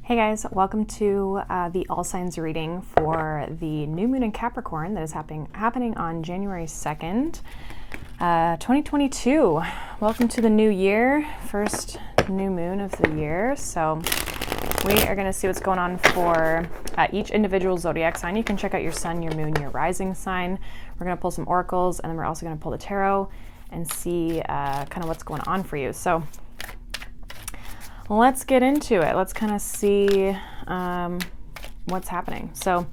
Hey guys, welcome to the All Signs reading for the new moon in Capricorn that is happening on January 2nd, 2022. Welcome to the new year, first new moon of the year. So we are going to see what's going on for each individual zodiac sign. You can check out your sun, your moon, your rising sign. We're going to pull some oracles, and then we're also going to pull the tarot and see kind of what's going on for you. So let's get into it. Let's kind of see what's happening. So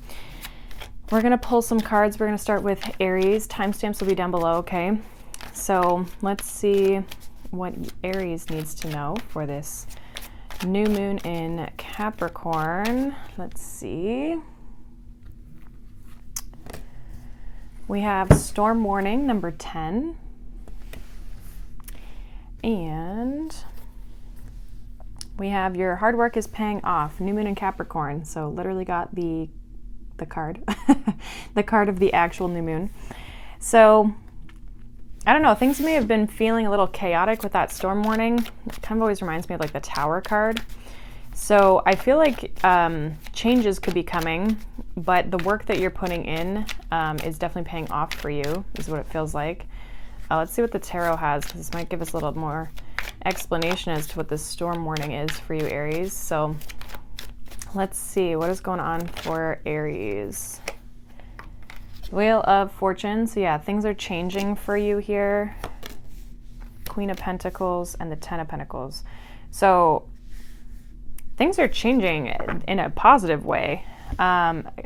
we're going to pull some cards. We're going to start with Aries. Timestamps will be down below, okay? So let's see what Aries needs to know for this new moon in Capricorn. Let's see. We have storm warning number 10. And we have your hard work is paying off, new moon in Capricorn. So literally got the card, the card of the actual new moon. So I don't know, things may have been feeling a little chaotic with that storm warning. It kind of always reminds me of like the Tower card. So I feel like changes could be coming, but the work that you're putting in is definitely paying off for you, is what it feels like. Let's see what the tarot has, because this might give us a little more explanation as to what this storm warning is for you, Aries. So let's see what is going on for Aries. Wheel of Fortune. So yeah, things are changing for you here. Queen of Pentacles and the Ten of Pentacles. So things are changing in a positive way.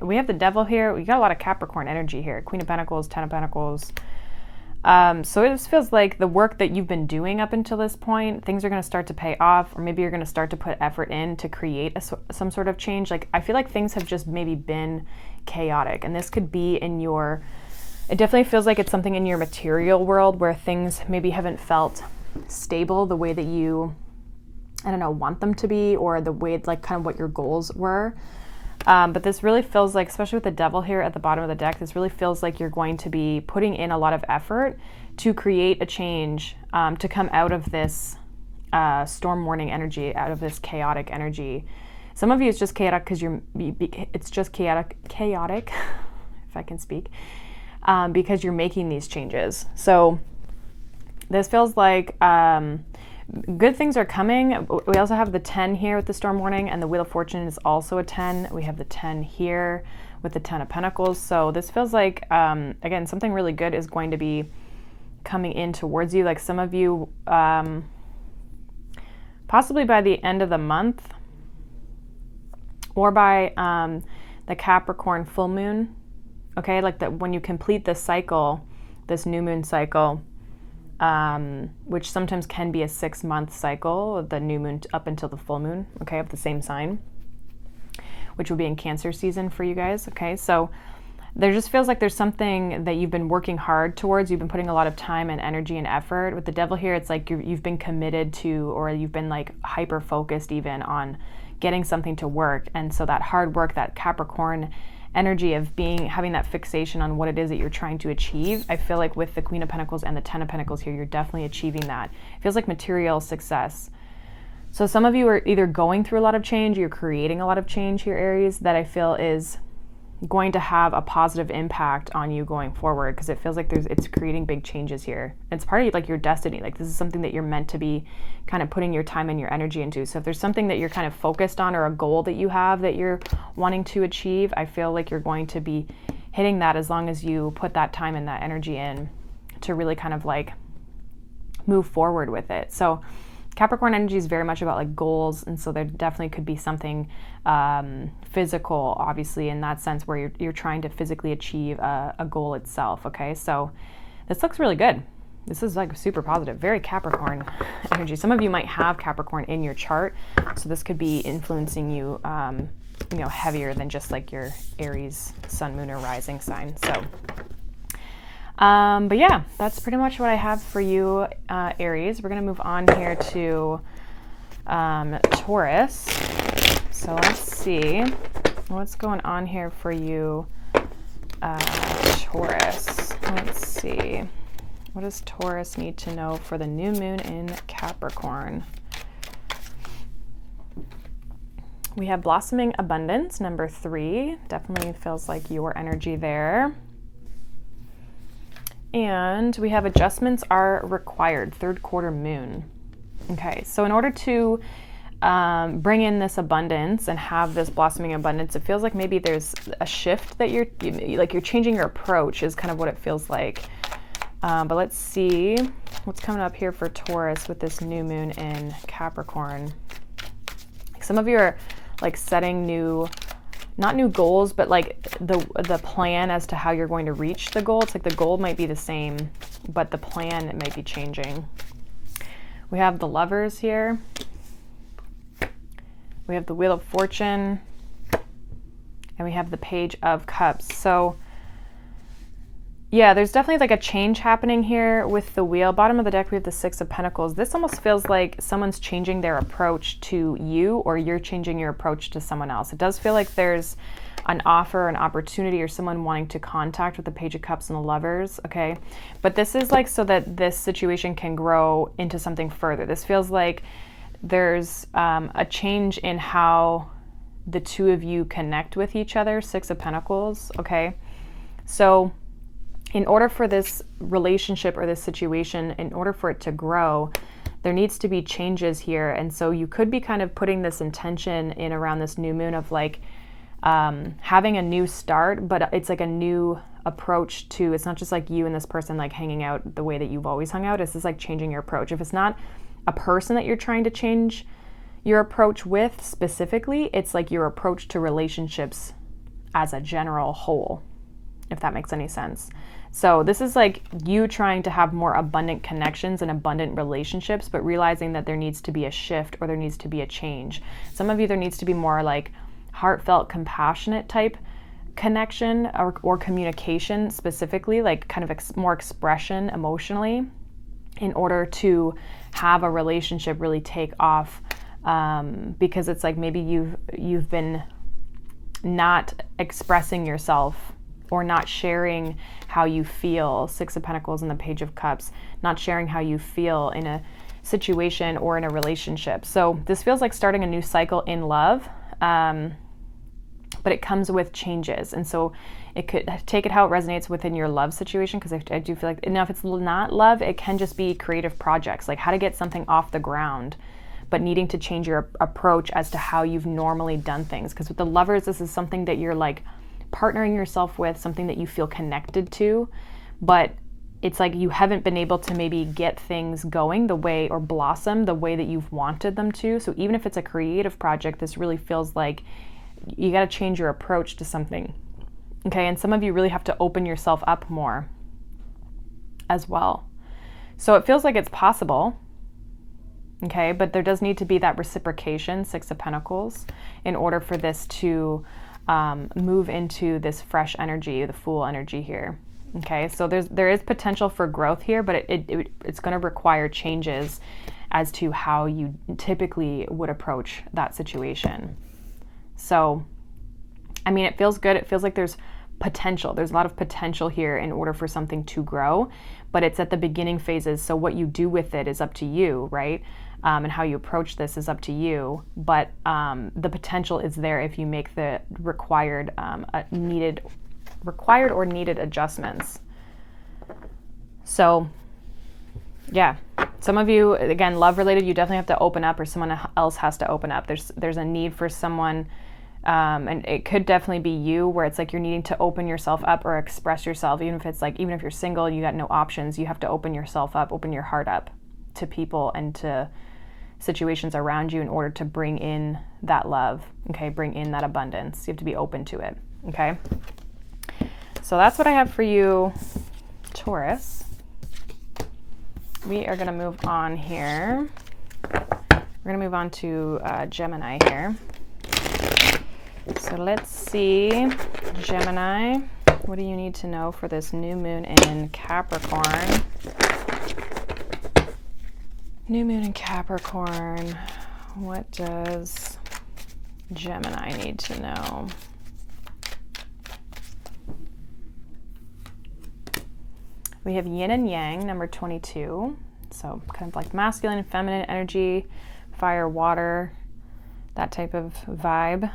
We have the Devil here. We got a lot of Capricorn energy here. Queen of Pentacles, Ten of Pentacles. So it just feels like the work that you've been doing up until this point, things are going to start to pay off, or maybe you're going to start to put effort in to create some sort of change. Like, I feel like things have just maybe been chaotic, and this could be in your, it definitely feels like it's something in your material world where things maybe haven't felt stable the way that you, I don't know, want them to be, or the way, like, kind of what your goals were. But this really feels like, especially with the Devil here at the bottom of the deck, this really feels like you're going to be putting in a lot of effort to create a change, to come out of this storm warning energy, out of this chaotic energy. Some of you, it's just chaotic because it's just chaotic, if I can speak, because you're making these changes. So this feels like good things are coming. We also have the 10 here with the storm warning, and the Wheel of Fortune is also a 10. We have the 10 here with the 10 of Pentacles. So this feels like, again, something really good is going to be coming in towards you. Like some of you, possibly by the end of the month, or by the Capricorn full moon, okay? Like that when you complete this cycle, this new moon cycle, which sometimes can be a 6-month cycle, the new moon up until the full moon, okay, of the same sign, which will be in Cancer season for you guys, okay? So there just feels like there's something that you've been working hard towards. You've been putting a lot of time and energy and effort. With the Devil here, it's like you've been committed to, or you've been like hyper-focused even on getting something to work. And so that hard work, that Capricorn energy of having that fixation on what it is that you're trying to achieve, I feel like with the Queen of Pentacles and the Ten of Pentacles here, you're definitely achieving that. It feels like material success. So some of you are either going through a lot of change, you're creating a lot of change here, Aries, that I feel is going to have a positive impact on you going forward, because it feels like it's creating big changes here. It's part of like your destiny. Like this is something that you're meant to be kind of putting your time and your energy into. So if there's something that you're kind of focused on, or a goal that you have that you're wanting to achieve, I feel like you're going to be hitting that as long as you put that time and that energy in to really kind of like move forward with it. So Capricorn energy is very much about like goals, and so there definitely could be something physical, obviously, in that sense, where you're trying to physically achieve a goal itself, okay? So this looks really good. This is like super positive, very Capricorn energy. Some of you might have Capricorn in your chart, so this could be influencing you, you know, heavier than just like your Aries sun, moon, or rising sign. So but yeah, that's pretty much what I have for you, Aries. We're going to move on here to Taurus. So let's see what's going on here for you, Taurus. Let's see. What does Taurus need to know for the new moon in Capricorn? We have blossoming abundance, number 3. Definitely feels like your energy there. And we have adjustments are required, 3rd quarter moon. Okay, so in order to bring in this abundance and have this blossoming abundance, it feels like maybe there's a shift that you're changing your approach is kind of what it feels like. But let's see what's coming up here for Taurus with this new moon in Capricorn. Some of you are like setting not new goals, but like the plan as to how you're going to reach the goal. It's like the goal might be the same, but the plan, it might be changing. We have the Lovers here. We have the Wheel of Fortune, and we have the Page of Cups. So yeah, there's definitely like a change happening here with the Wheel. Bottom of the deck, we have the 6 of Pentacles. This almost feels like someone's changing their approach to you, or you're changing your approach to someone else. It does feel like there's an offer, an opportunity, or someone wanting to contact with the Page of Cups and the Lovers, okay? But this is like so that this situation can grow into something further. This feels like there's a change in how the two of you connect with each other, 6 of Pentacles, okay? So in order for this relationship or this situation, in order for it to grow, there needs to be changes here. And so you could be kind of putting this intention in around this new moon of like having a new start, but it's like a new approach to, it's not just like you and this person like hanging out the way that you've always hung out. It's just like changing your approach. If it's not a person that you're trying to change your approach with specifically, it's like your approach to relationships as a general whole, if that makes any sense. So this is like you trying to have more abundant connections and abundant relationships, but realizing that there needs to be a shift or there needs to be a change. Some of you, there needs to be more like heartfelt, compassionate type connection or communication specifically, like kind of more expression emotionally in order to have a relationship really take off, because it's like maybe you've been not expressing yourself or not sharing how you feel, 6 of Pentacles and the Page of Cups, not sharing how you feel in a situation or in a relationship. So this feels like starting a new cycle in love, but it comes with changes. And so it could take it how it resonates within your love situation, because I do feel like, now if it's not love, it can just be creative projects, like how to get something off the ground, but needing to change your approach as to how you've normally done things. Because with the Lovers, this is something that you're like partnering yourself with, something that you feel connected to, but it's like you haven't been able to maybe get things going the way, or blossom the way that you've wanted them to. So even if it's a creative project, this really feels like you got to change your approach to something. Okay, and some of you really have to open yourself up more as well. So it feels like it's possible, okay, but there does need to be that reciprocation, 6 of Pentacles, in order for this to move into this fresh energy, the Fool energy here. Okay, so there is potential for growth here, but it's going to require changes as to how you typically would approach that situation. So, I mean, it feels good. It feels like there's potential. There's a lot of potential here in order for something to grow, but it's at the beginning phases. So what you do with it is up to you, right? And how you approach this is up to you. But the potential is there if you make the required or needed adjustments. So, yeah, some of you, again, love related, you definitely have to open up, or someone else has to open up. There's a need for someone. And it could definitely be you, where it's like you're needing to open yourself up or express yourself. Even if you're single, you got no options, you have to open yourself up, open your heart up to people and to situations around you in order to bring in that love, okay? Bring in that abundance. You have to be open to it, okay? So that's what I have for you, Taurus. We are gonna move on here. We're gonna move on to Gemini here. So let's see, Gemini, what do you need to know for this new moon in Capricorn? New moon in Capricorn, what does Gemini need to know? We have yin and yang, number 22. So kind of like masculine and feminine energy, fire, water. that type of vibe.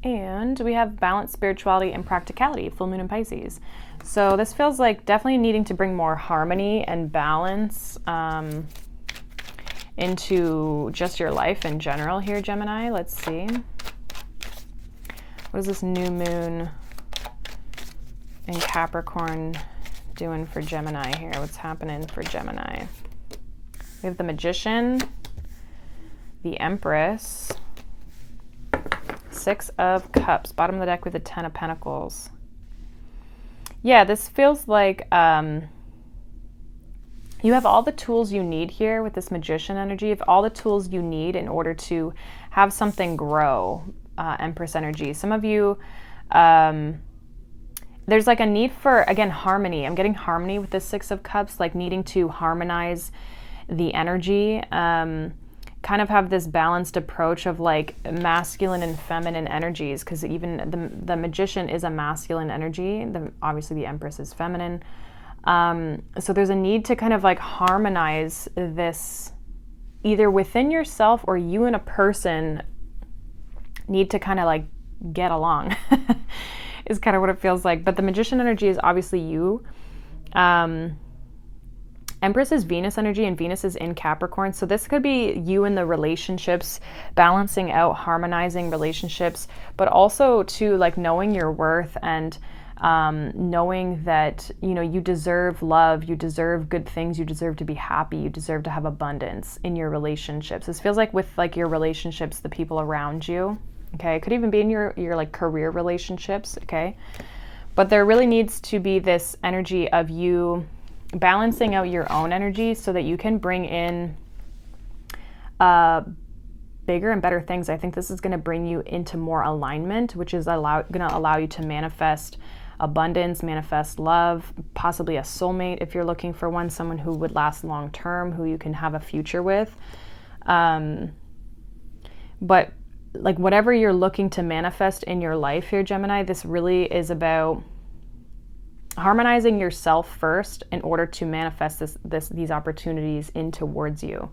And we have balance, spirituality, and practicality, full moon in Pisces. So this feels like definitely needing to bring more harmony and balance into just your life in general here, Gemini. Let's see. What is this new moon in Capricorn doing for Gemini here? What's happening for Gemini? We have the Magician, the Empress, Six of Cups, bottom of the deck with the Ten of Pentacles. Yeah, this feels like you have all the tools you need here with this Magician energy. You have all the tools you need in order to have something grow, Empress energy. Some of you, there's like a need for, again, harmony. I'm getting harmony with this Six of Cups, like needing to harmonize the energy. Kind of have this balanced approach of like masculine and feminine energies, because even the Magician is a masculine energy. Obviously the Empress is feminine. So there's a need to kind of like harmonize this either within yourself, or you and a person need to kind of like get along is kind of what it feels like. But the Magician energy is obviously you. Empress is Venus energy, and Venus is in Capricorn. So this could be you in the relationships, balancing out, harmonizing relationships, but also to like knowing your worth and knowing that, you know, you deserve love, you deserve good things, you deserve to be happy, you deserve to have abundance in your relationships. This feels like with like your relationships, the people around you, okay? It could even be in your like career relationships, okay? But there really needs to be this energy of you balancing out your own energy so that you can bring in bigger and better things. I think this is going to bring you into more alignment, which is going to allow you to manifest abundance, manifest love, possibly a soulmate if you're looking for one, someone who would last long term, who you can have a future with. But like whatever you're looking to manifest in your life here, Gemini, this really is about harmonizing yourself first in order to manifest these opportunities in towards you.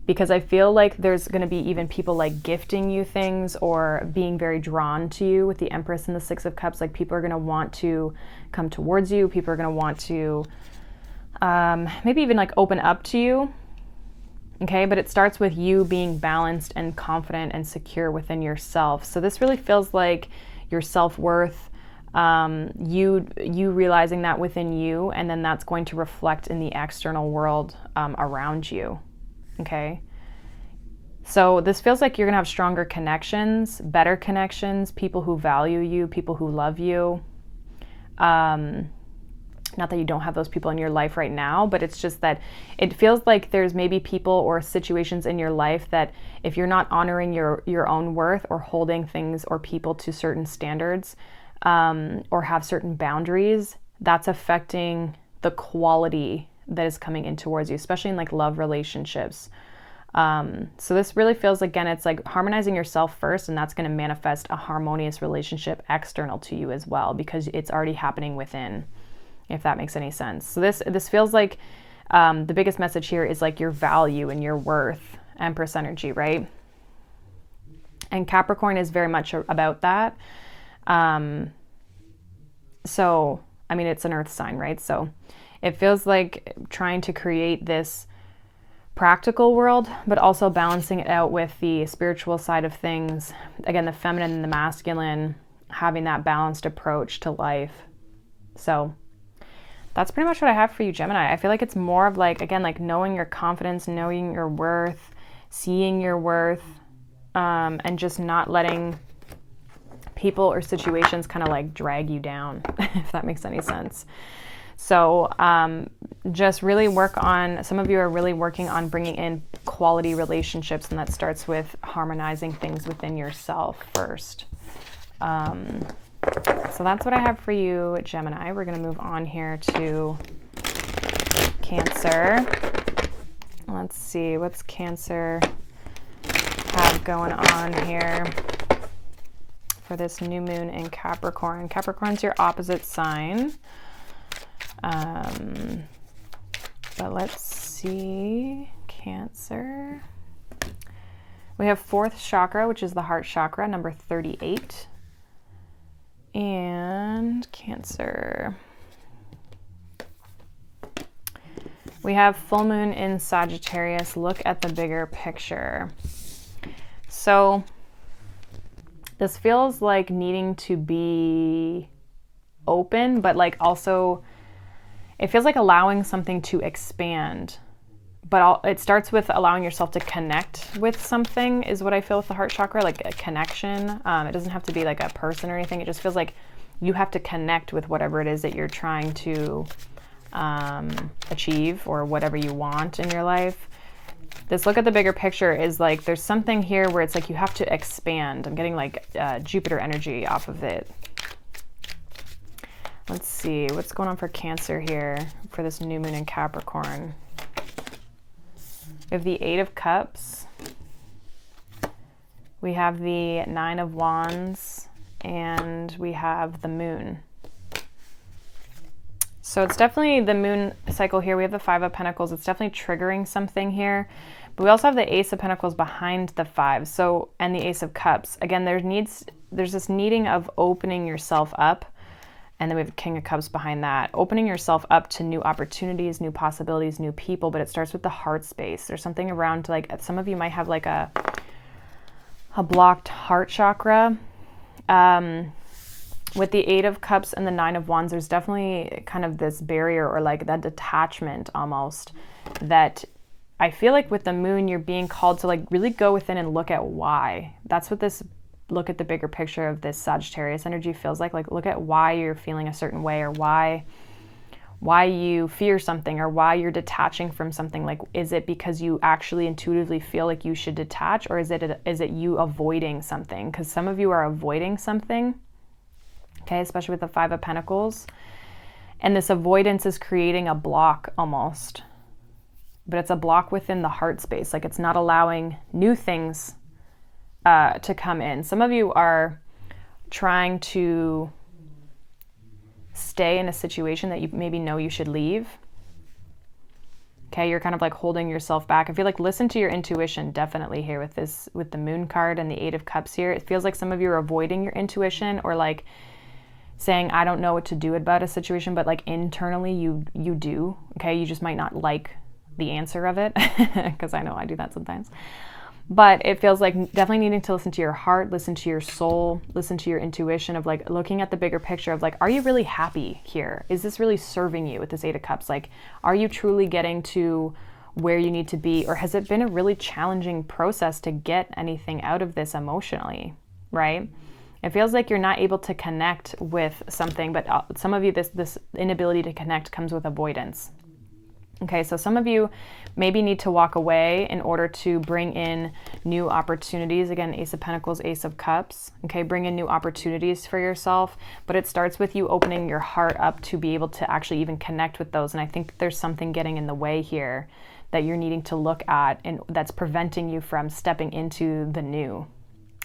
Because I feel like there's going to be even people like gifting you things or being very drawn to you with the Empress and the Six of Cups. Like people are going to want to come towards you. People are going to want to maybe even like open up to you. Okay, but it starts with you being balanced and confident and secure within yourself. So this really feels like your self-worth, you realizing that within you, and then that's going to reflect in the external world around you. Okay, so this feels like you're gonna have stronger connections, better connections, people who value you, people who love you. Not that you don't have those people in your life right now, but it's just that it feels like there's maybe people or situations in your life that if you're not honoring your own worth or holding things or people to certain standards, or have certain boundaries, that's affecting the quality that is coming in towards you, especially in like love relationships. So this really feels, again, it's like harmonizing yourself first, and that's going to manifest a harmonious relationship external to you as well, because it's already happening within, if that makes any sense. So this feels like the biggest message here is like your value and your worth, Empress energy, right? And Capricorn is very much about that. So, I mean, it's an earth sign, right? So it feels like trying to create this practical world, but also balancing it out with the spiritual side of things. Again, the feminine and the masculine, having that balanced approach to life. So that's pretty much what I have for you, Gemini. I feel like it's more of like, again, like knowing your confidence, knowing your worth, seeing your worth, and just not letting people or situations kind of like drag you down, if that makes any sense. So just really work on, some of you are really working on bringing in quality relationships, and that starts with harmonizing things within yourself first. So that's what I have for you, Gemini. We're going to move on here to Cancer. Let's see, what's Cancer have going on here for this new moon in Capricorn. Capricorn's your opposite sign. But let's see, Cancer. We have 4th chakra, which is the heart chakra, number 38. And Cancer. We have full moon in Sagittarius. Look at the bigger picture. So this feels like needing to be open, but like also it feels like allowing something to expand. But it starts with allowing yourself to connect with something is what I feel with the heart chakra, like a connection. It doesn't have to be like a person or anything. It just feels like you have to connect with whatever it is that you're trying to achieve or whatever you want in your life. This look at the bigger picture is like there's something here where it's like you have to expand. I'm getting like Jupiter energy off of it. Let's see what's going on for Cancer here for this new moon in Capricorn. We have the 8 of Cups. We have the 9 of Wands, and we have the moon. So it's definitely the moon cycle here. We have the 5 of Pentacles. It's definitely triggering something here. But we also have the Ace of Pentacles behind the 5. So, and the Ace of Cups. Again, there's this needing of opening yourself up. And then we have the King of Cups behind that. Opening yourself up to new opportunities, new possibilities, new people. But it starts with the heart space. There's something around, like, some of you might have like a blocked heart chakra. With the 8 of Cups and the 9 of Wands, there's definitely kind of this barrier or like that detachment almost that I feel like with the moon, you're being called to like really go within and look at why. That's what this look at the bigger picture of this Sagittarius energy feels like look at why you're feeling a certain way or why you fear something or why you're detaching from something. Like, is it because you actually intuitively feel like you should detach, or is it you avoiding something? Because some of you are avoiding something. Okay, especially with the 5 of Pentacles. And this avoidance is creating a block almost. But it's a block within the heart space. Like, it's not allowing new things to come in. Some of you are trying to stay in a situation that you maybe know you should leave. Okay, you're kind of like holding yourself back. I feel like listen to your intuition definitely here with this, with the moon card and the 8 of Cups here. It feels like some of you are avoiding your intuition or like saying, I don't know what to do about a situation, but like internally you do, okay? You just might not like the answer of it because I know I do that sometimes. But it feels like definitely needing to listen to your heart, listen to your soul, listen to your intuition of like looking at the bigger picture of like, are you really happy here? Is this really serving you with this 8 of Cups? Like, are you truly getting to where you need to be? Or has it been a really challenging process to get anything out of this emotionally, right? It feels like you're not able to connect with something, but some of you, this inability to connect comes with avoidance. Okay, so some of you maybe need to walk away in order to bring in new opportunities. Again, Ace of Pentacles, Ace of Cups. Okay, bring in new opportunities for yourself, but it starts with you opening your heart up to be able to actually even connect with those. And I think there's something getting in the way here that you're needing to look at and that's preventing you from stepping into the new.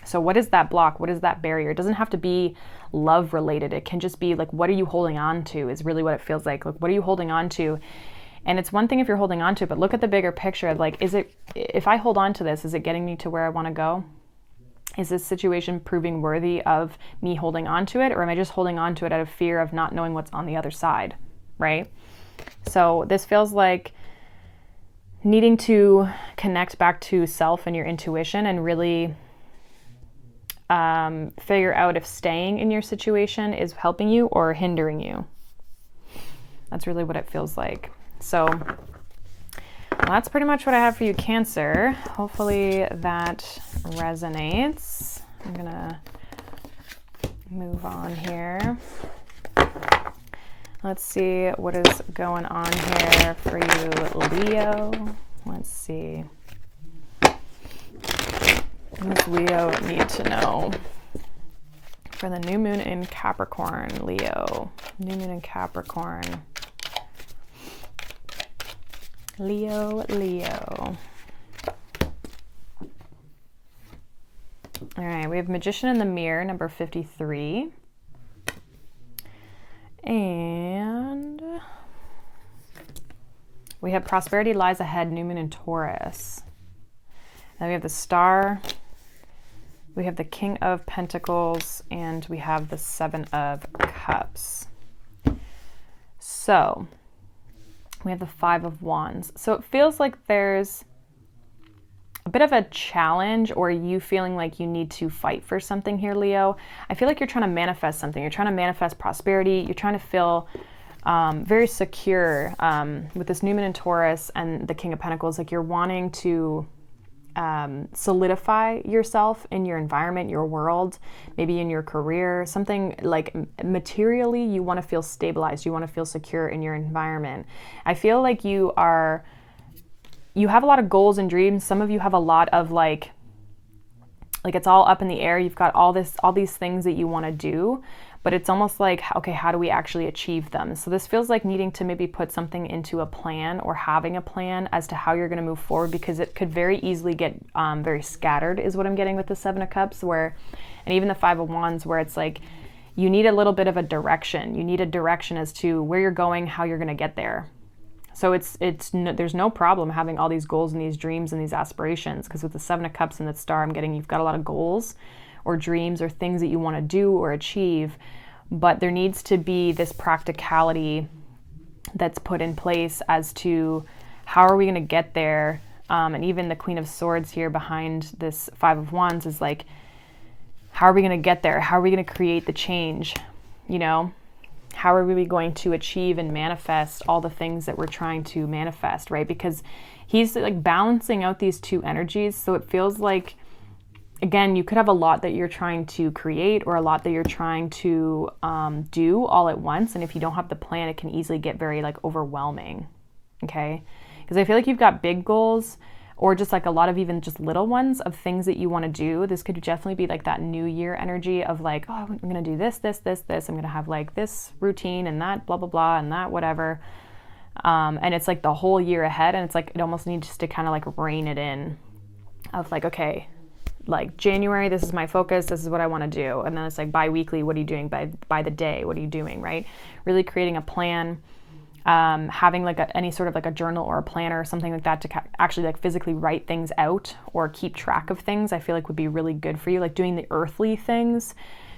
So what is that block? What is that barrier? It doesn't have to be love related. It can just be like, what are you holding on to is really what it feels like. Like, what are you holding on to? And it's one thing if you're holding on to it, but look at the bigger picture. Like, if I hold on to this, is it getting me to where I want to go? Is this situation proving worthy of me holding on to it? Or am I just holding on to it out of fear of not knowing what's on the other side, right? So this feels like needing to connect back to self and your intuition and really figure out if staying in your situation is helping you or hindering you. That's really what it feels like. So that's pretty much what I have for you, Cancer. Hopefully that resonates. I'm gonna move on here. Let's see what is going on here for you, Leo. Let's see. What does Leo need to know for the new moon in Capricorn, Leo? New moon in Capricorn. Leo. All right, we have Magician in the Mirror, number 53. And We have prosperity lies ahead, new moon in Taurus. Then we have the Star. We have the King of Pentacles, and we have the Seven of Cups. So we have the Five of Wands. So it feels like there's a bit of a challenge, or you feeling like you need to fight for something here, Leo. I feel like you're trying to manifest something. You're trying to manifest prosperity. You're trying to feel very secure with this new moon in Taurus and the King of Pentacles. Like you're wanting to solidify yourself in your environment, your world, maybe in your career, something like materially. You want to feel stabilized. You want to feel secure in your environment. I feel like you have a lot of goals and dreams. Some of you have a lot of like it's all up in the air. You've got all these things that you want to do, but it's almost like, okay, how do we actually achieve them? So this feels like needing to maybe put something into a plan, or having a plan as to how you're going to move forward, because it could very easily get very scattered, is what I'm getting with the Seven of Cups, and even the Five of Wands, where it's like you need a little bit of a direction. You need a direction as to where you're going, how you're going to get there. So there's no problem having all these goals and these dreams and these aspirations, because with the Seven of Cups and the Star, I'm getting you've got a lot of goals or dreams or things that you want to do or achieve, but there needs to be this practicality that's put in place as to how are we going to get there. And even the Queen of Swords here behind this Five of Wands is like, how are we going to get there? How are we going to create the change? You know, how are we going to achieve and manifest all the things that we're trying to manifest, right? Because he's like balancing out these two energies. So it feels like, again, you could have a lot that you're trying to create, or a lot that you're trying to do all at once. And if you don't have the plan, it can easily get very like overwhelming. Okay. Because I feel like you've got big goals, or just like a lot of even just little ones of things that you want to do. This could definitely be like that new year energy of like, oh, I'm going to do this. I'm going to have like this routine and that blah, blah, blah, and that whatever. And it's like the whole year ahead. And it's like, it almost needs to kind of like rein it in of like, okay, like January, this is my focus. This is what I want to do. And then it's like bi-weekly. What are you doing by the day? What are you doing? Right. Really creating a plan. Having like any sort of like a journal or a planner or something like that to actually like physically write things out or keep track of things, I feel like would be really good for you. Like doing the earthly things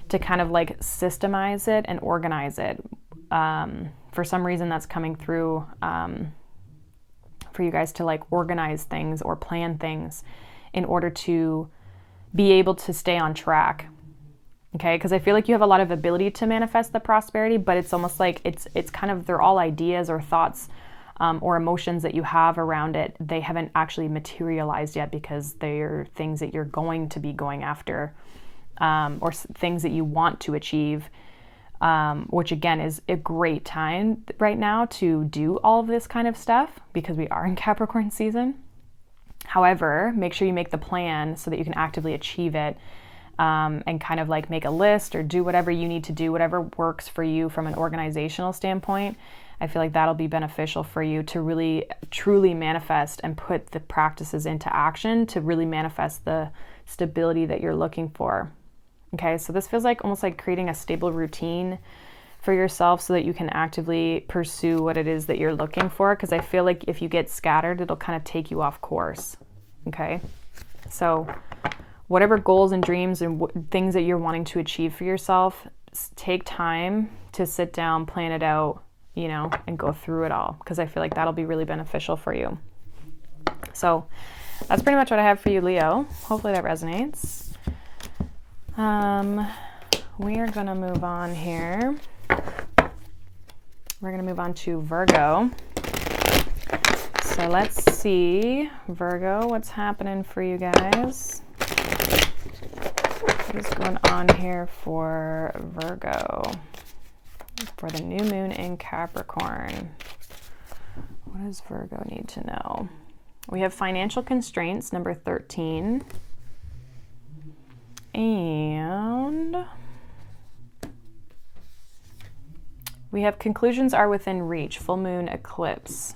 to kind of like systemize it and organize it. For some reason that's coming through for you guys to like organize things or plan things in order to be able to stay on track. Okay, because I feel like you have a lot of ability to manifest the prosperity, but it's almost like it's kind of, they're all ideas or thoughts or emotions that you have around it. They haven't actually materialized yet, because they're things that you're going to be going after or things that you want to achieve, which again is a great time right now to do all of this kind of stuff, because we are in Capricorn season. However, make sure you make the plan so that you can actively achieve it. And kind of like make a list or do whatever you need to do, whatever works for you from an organizational standpoint. I feel like that'll be beneficial for you to really truly manifest and put the practices into action to really manifest the stability that you're looking for. Okay, so this feels like almost like creating a stable routine for yourself so that you can actively pursue what it is that you're looking for, because I feel like if you get scattered, it'll kind of take you off course. Okay, so whatever goals and dreams and things that you're wanting to achieve for yourself, take time to sit down, plan it out, you know, and go through it all, because I feel like that'll be really beneficial for you. So that's pretty much what I have for you, Leo. Hopefully that resonates. We are going to move on here. We're going to move on to Virgo. So let's see, Virgo, what's happening for you guys? What is going on here for Virgo for the new moon in Capricorn? What does Virgo need to know? We have financial constraints, number 13. And we have conclusions are within reach, full moon eclipse.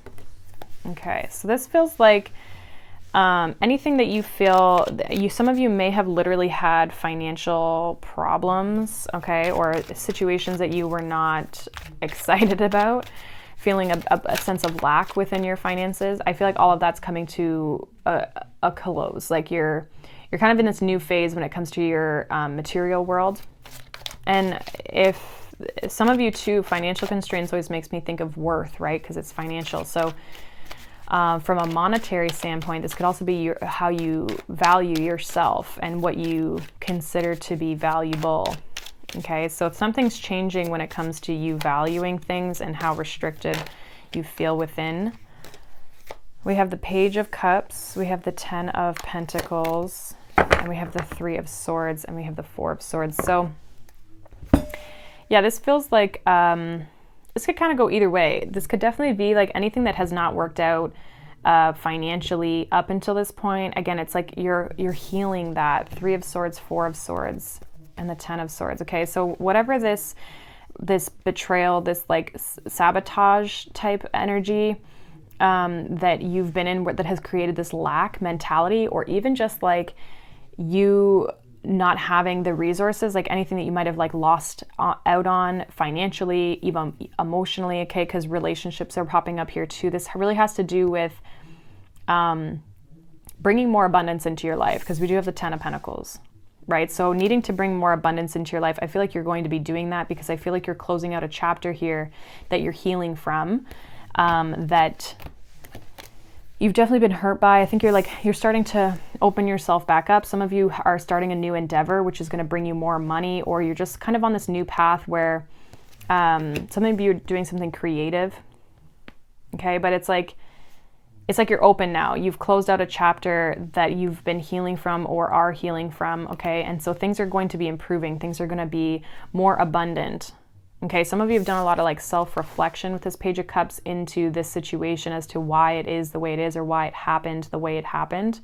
Okay, so this feels like anything that you feel, some of you may have literally had financial problems, okay, or situations that you were not excited about. feeling a sense of lack within your finances. I feel like all of that's coming to a close. Like you're kind of in this new phase when it comes to your material world. And if some of you too, financial constraints always makes me think of worth, right? Because it's financial. So from a monetary standpoint, this could also be how you value yourself and what you consider to be valuable. Okay, so if something's changing when it comes to you valuing things and how restricted you feel within. We have the Page of Cups, we have the Ten of Pentacles, and we have the Three of Swords, and we have the Four of Swords. So yeah, this feels like this could kind of go either way. This could definitely be like anything that has not worked out financially up until this point. Again, it's like you're healing that Three of Swords, Four of Swords, and the Ten of Swords. Okay, so whatever this betrayal, this like sabotage type energy that you've been in that has created this lack mentality, or even just like you not having the resources, like anything that you might have like lost out on financially, even emotionally, okay, because relationships are popping up here too. This really has to do with bringing more abundance into your life, because we do have the Ten of Pentacles, right? So needing to bring more abundance into your life, I feel like you're going to be doing that, because I feel like you're closing out a chapter here that you're healing from, that you've definitely been hurt by. I think you're starting to open yourself back up. Some of you are starting a new endeavor, which is going to bring you more money, or you're just kind of on this new path where some of you are doing something creative. Okay, but it's like you're open now. You've closed out a chapter that you've been healing from or are healing from, okay? And so things are going to be improving. Things are going to be more abundant. Okay, some of you have done a lot of like self-reflection with this Page of Cups into this situation as to why it is the way it is, or why it happened the way it happened.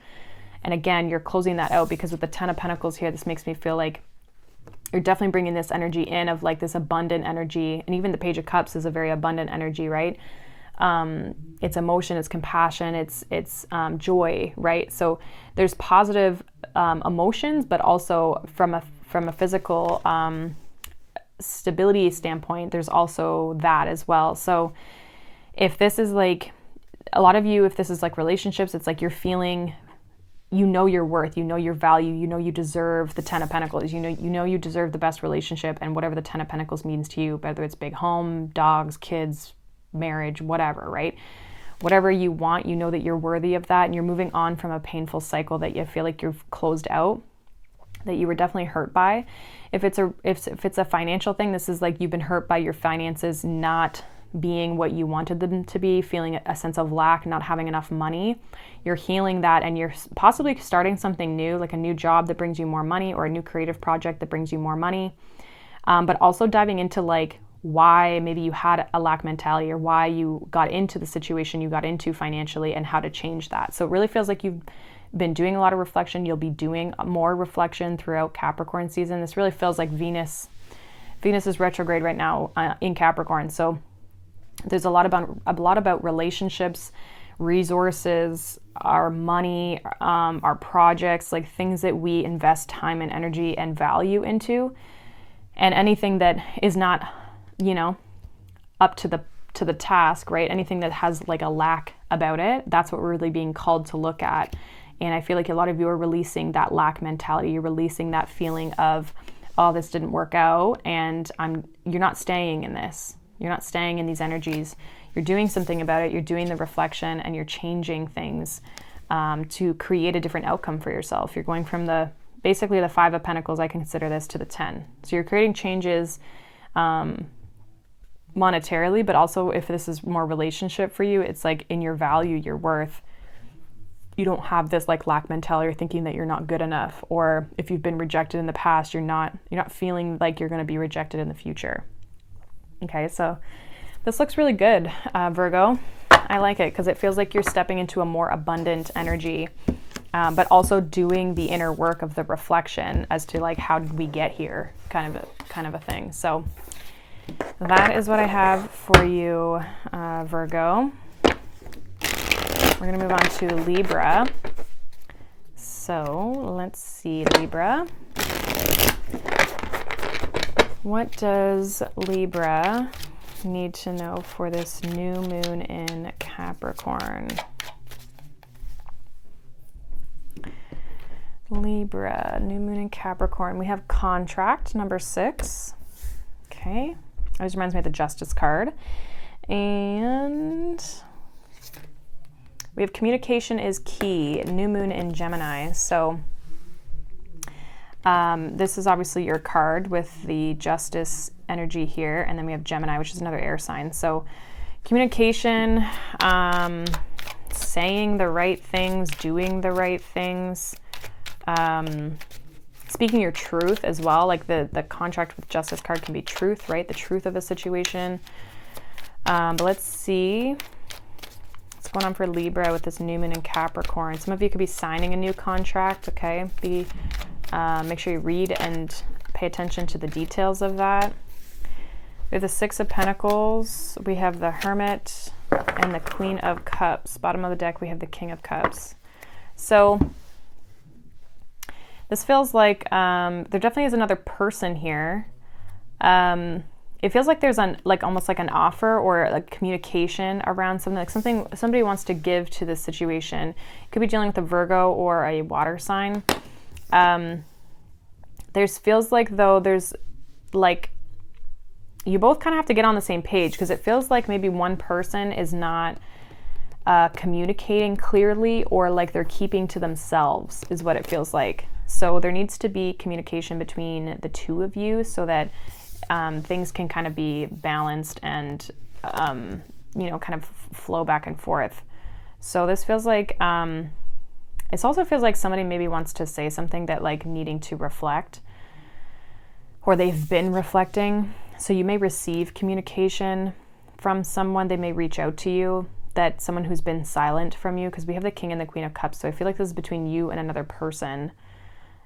And again, you're closing that out, because with the Ten of Pentacles here, this makes me feel like you're definitely bringing this energy in of like this abundant energy. And even the Page of Cups is a very abundant energy, right? It's emotion, it's compassion, it's joy, right? So there's positive emotions, but also from a physical stability standpoint, there's also that as well. So if this is like a lot of you, if this is like relationships, it's like you're feeling, you know, your worth, you know, your value, you know, you deserve the Ten of Pentacles, you know, you deserve the best relationship, and whatever the Ten of Pentacles means to you, whether it's big home, dogs, kids, marriage, whatever, right? Whatever you want, you know that you're worthy of that, and you're moving on from a painful cycle that you feel like you've closed out, that you were definitely hurt by. If it's a financial thing, this is like you've been hurt by your finances not being what you wanted them to be, feeling a sense of lack, not having enough money. You're healing that, and you're possibly starting something new, like a new job that brings you more money, or a new creative project that brings you more money. But also diving into like why maybe you had a lack mentality, or why you got into the situation you got into financially, and how to change that. So it really feels like you've been doing a lot of reflection. You'll be doing more reflection throughout Capricorn season. This really feels like Venus is retrograde right now in Capricorn. So there's a lot about relationships, resources, our money, our projects, like things that we invest time and energy and value into, and anything that is not, you know, up to the task, right? Anything that has like a lack about it, that's what we're really being called to look at. And I feel like a lot of you are releasing that lack mentality. You're releasing that feeling of, oh, this didn't work out, and you're not staying in this. You're not staying in these energies. You're doing something about it. You're doing the reflection, and you're changing things to create a different outcome for yourself. You're going from basically the Five of Pentacles, I consider this, to the 10. So you're creating changes monetarily, but also if this is more relationship for you, it's like in your value, your worth. You don't have this like lack mentality or thinking that you're not good enough, or if you've been rejected in the past, you're not feeling like you're going to be rejected in the future. Okay, so this looks really good, Virgo. I like it because it feels like you're stepping into a more abundant energy, but also doing the inner work of the reflection as to like, how did we get here, kind of a thing. So that is what I have for you, Virgo. We're going to move on to Libra. So let's see, Libra. What does Libra need to know for this new moon in Capricorn? Libra, new moon in Capricorn. We have contract, number 6. Okay. Always reminds me of the Justice card. And we have communication is key, new moon in Gemini. So this is obviously your card with the Justice energy here. And then we have Gemini, which is another air sign. So communication, saying the right things, doing the right things, speaking your truth as well. Like the contract with Justice card can be truth, right? The truth of a situation. But let's see what's going on for Libra with this new moon in Capricorn. Some of you could be signing a new contract, okay? Make sure you read and pay attention to the details of that. We have the 6 of Pentacles. We have the Hermit and the Queen of Cups. Bottom of the deck, we have the King of Cups. So this feels like there definitely is another person here. It feels like there's almost like an offer or like communication around something, like somebody wants to give to this situation. You could be dealing with a Virgo or a water sign. Feels like though there's like, you both kind of have to get on the same page, because it feels like maybe one person is not communicating clearly, or like they're keeping to themselves is what it feels like. So there needs to be communication between the two of you so that things can kind of be balanced and, kind of flow back and forth. So this feels like, it also feels like somebody maybe wants to say something that like needing to reflect, or they've been reflecting. So you may receive communication from someone. They may reach out to you, that someone who's been silent from you, because we have the King and the Queen of Cups. So I feel like this is between you and another person.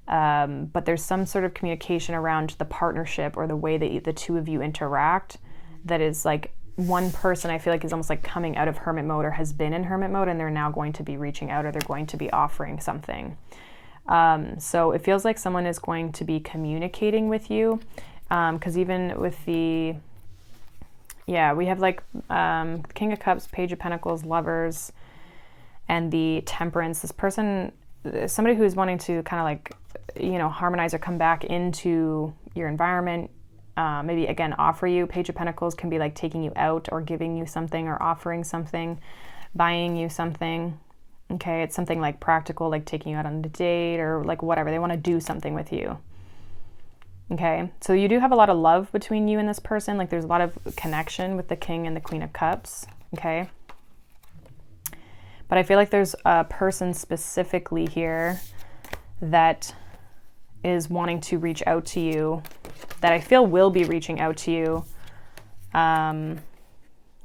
But there's some sort of communication around the partnership or the way that the two of you interact that is like one person I feel like is almost like coming out of hermit mode or has been in hermit mode, and they're now going to be reaching out, or they're going to be offering something. So it feels like someone is going to be communicating with you, because even with we have like King of Cups, Page of Pentacles, Lovers, and the Temperance. This person, somebody who's wanting to kind of like, harmonize or come back into your environment, maybe again offer you. Page of Pentacles can be like taking you out or giving you something or offering something, buying you something. Okay, it's something like practical, like taking you out on a date or like whatever. They want to do something with you. Okay, so you do have a lot of love between you and this person. Like there's a lot of connection with the King and the Queen of Cups. Okay, but I feel like there's a person specifically here that is wanting to reach out to you, that I feel will be reaching out to you.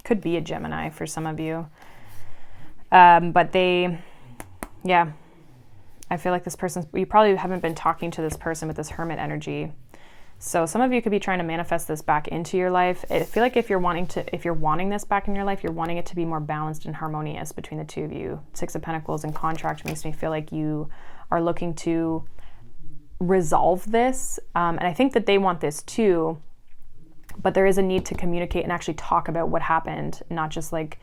Could be a Gemini for some of you. But I feel like this person, you probably haven't been talking to this person with this Hermit energy. So some of you could be trying to manifest this back into your life. I feel like if you're wanting this back in your life, you're wanting it to be more balanced and harmonious between the two of you. 6 of Pentacles and contract makes me feel like you are looking to resolve this. And I think that they want this too, but there is a need to communicate and actually talk about what happened, not just like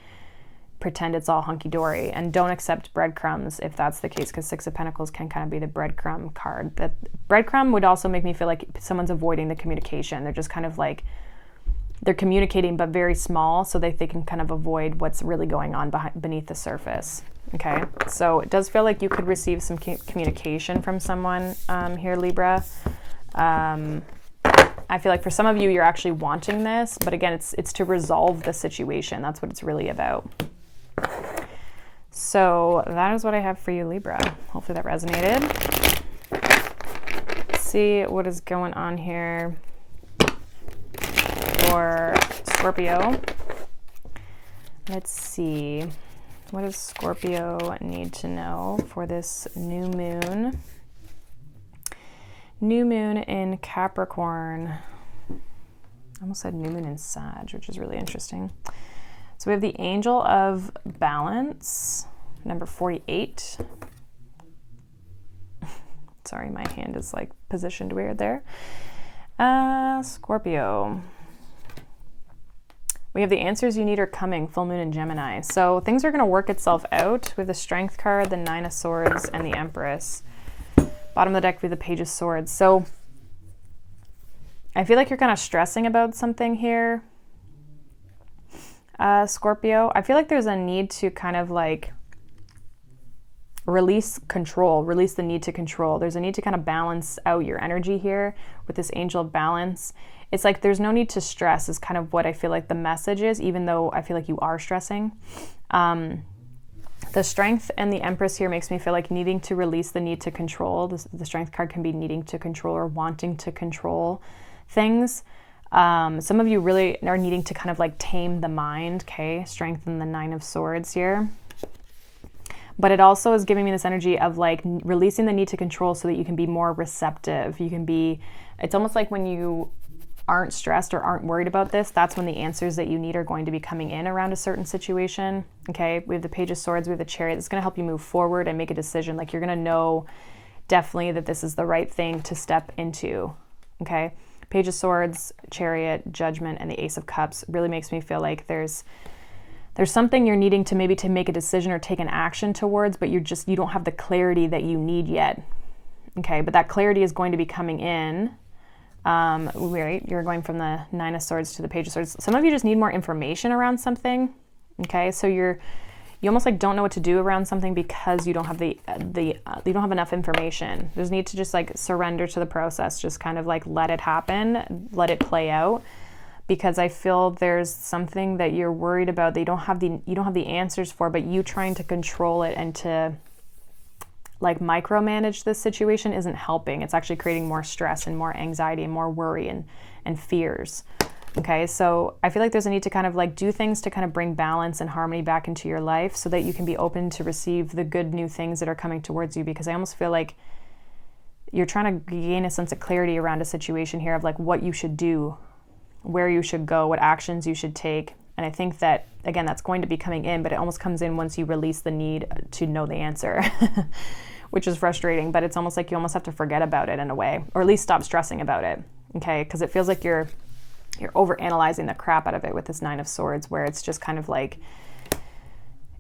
pretend it's all hunky-dory, and don't accept breadcrumbs if that's the case, because 6 of Pentacles can kind of be the breadcrumb card. That breadcrumb would also make me feel like someone's avoiding the communication. They're just kind of like, they're communicating but very small, so they can kind of avoid what's really going on beneath the surface. Okay, so it does feel like you could receive some communication from someone here, Libra. I feel like for some of you, you're actually wanting this, but again, it's to resolve the situation. That's what it's really about. So that is what I have for you, Libra. Hopefully that resonated. Let's see what is going on here for Scorpio. Let's see. What does Scorpio need to know for this new moon? New moon in Capricorn. I almost said new moon in Sag, which is really interesting. So we have the Angel of Balance, number 48. Sorry, my hand is like positioned weird there. Scorpio. We have the answers you need are coming, full moon in Gemini. So things are going to work itself out with the Strength card, the Nine of Swords, and the Empress. Bottom of the deck with the Page of Swords. So I feel like you're kind of stressing about something here, Scorpio. I feel like there's a need to kind of like release control, release the need to control. There's a need to kind of balance out your energy here with this Angel of Balance. It's like there's no need to stress is kind of what I feel like the message is, even though I feel like you are stressing. The Strength and the Empress here makes me feel like needing to release the need to control. The Strength card can be needing to control or wanting to control things. Some of you really are needing to kind of like tame the mind, okay? Strength and the Nine of Swords here. But it also is giving me this energy of like releasing the need to control so that you can be more receptive. You can be, it's almost like when you aren't stressed or aren't worried about this, that's when the answers that you need are going to be coming in around a certain situation. Okay, we have the Page of Swords, we have the Chariot. It's going to help you move forward and make a decision. Like you're going to know definitely that this is the right thing to step into. Okay, Page of Swords, Chariot, Judgment, and the Ace of Cups really makes me feel like there's something you're needing to maybe to make a decision or take an action towards, but you don't have the clarity that you need yet. Okay, but that clarity is going to be coming in. Right, you're going from the Nine of Swords to the Page of Swords. Some of you just need more information around something. Okay, so you almost like don't know what to do around something because you don't have you don't have enough information. There's need to just like surrender to the process, just kind of like let it happen, let it play out. Because I feel there's something that you're worried about that you don't have the answers for, but you trying to control it and to like micromanage this situation isn't helping. It's actually creating more stress and more anxiety and more worry and fears. Okay, so I feel like there's a need to kind of like do things to kind of bring balance and harmony back into your life so that you can be open to receive the good new things that are coming towards you, because I almost feel like you're trying to gain a sense of clarity around a situation here of like what you should do, where you should go, what actions you should take. And I think that, again, that's going to be coming in, but it almost comes in once you release the need to know the answer, which is frustrating, but it's almost like you almost have to forget about it in a way, or at least stop stressing about it, okay? Because it feels like you're overanalyzing the crap out of it with this Nine of Swords, where it's just kind of like,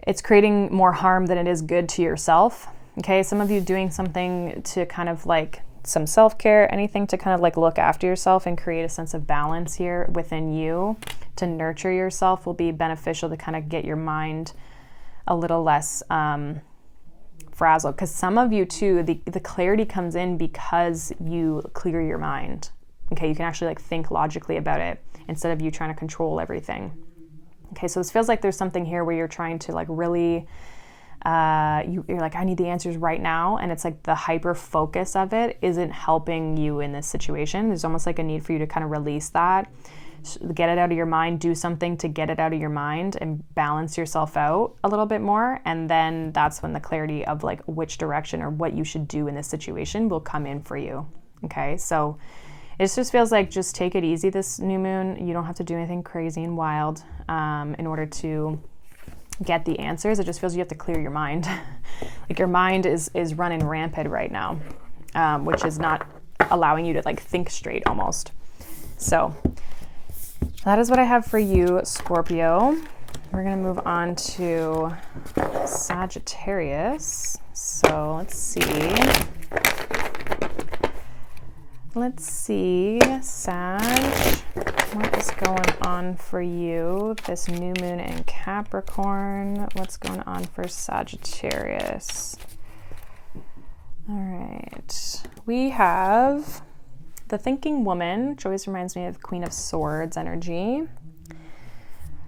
it's creating more harm than it is good to yourself, okay? Some of you doing something to kind of like some self-care, anything to kind of like look after yourself and create a sense of balance here within you, to nurture yourself will be beneficial to kind of get your mind a little less frazzled. Because some of you too, the clarity comes in because you clear your mind. Okay, you can actually like think logically about it instead of you trying to control everything. Okay, so this feels like there's something here where you're trying to like really you're like, I need the answers right now, and it's like the hyper focus of it isn't helping you in this situation. There's almost like a need for you to kind of release that, get it out of your mind, do something to get it out of your mind and balance yourself out a little bit more, and then that's when the clarity of like which direction or what you should do in this situation will come in for you. Okay, so it just feels like just take it easy this new moon. You don't have to do anything crazy and wild in order to get the answers. It just feels you have to clear your mind. Like your mind is running rampant right now, which is not allowing you to like think straight almost. So that is what I have for you, Scorpio. We're gonna move on to Sagittarius. So let's see, Sag, what is going on for you? This new moon in Capricorn. What's going on for Sagittarius? All right. We have the Thinking Woman, which always reminds me of Queen of Swords energy.